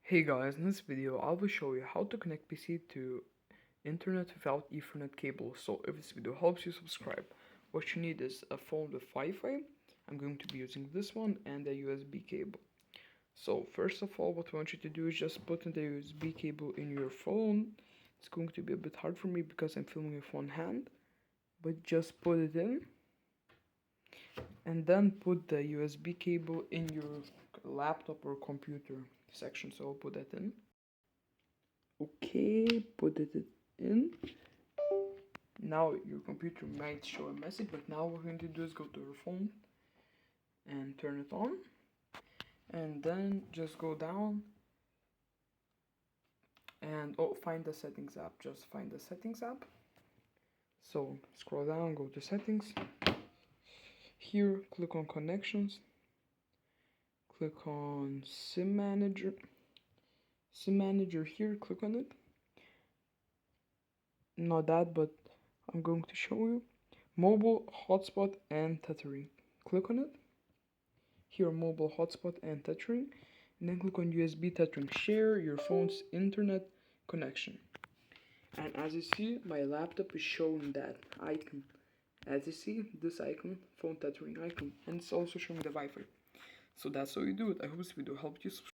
Hey guys, in this video I will show you how to connect PC to internet without Ethernet cable. So if this video helps you, subscribe. What you need is a phone with Wi-Fi. I'm going to be using this one and a USB cable. So first of all, what I want you to do is just put in the USB cable in your phone. It's going to be a bit hard for me because I'm filming with one hand, but just put it in and then put the USB cable in your laptop or computer section. So I'll put that in. Okay, put it in. Now your computer might show a message, but now what we're going to do is go to your phone and turn it on, and then just go down and find the settings app. Just find the settings app. So scroll down, go to settings. Here click on connections, click on SIM manager. SIM manager here, click on it. Not that, but I'm going to show you. Mobile, hotspot, and tethering. Click on it. Here, mobile, hotspot, and tethering. And then click on USB tethering. Share your phone's internet connection. And as you see, my laptop is showing that icon. As you see, this icon, phone tethering icon. And it's also showing the Wi-Fi. So that's how you do it. I hope this video helped you.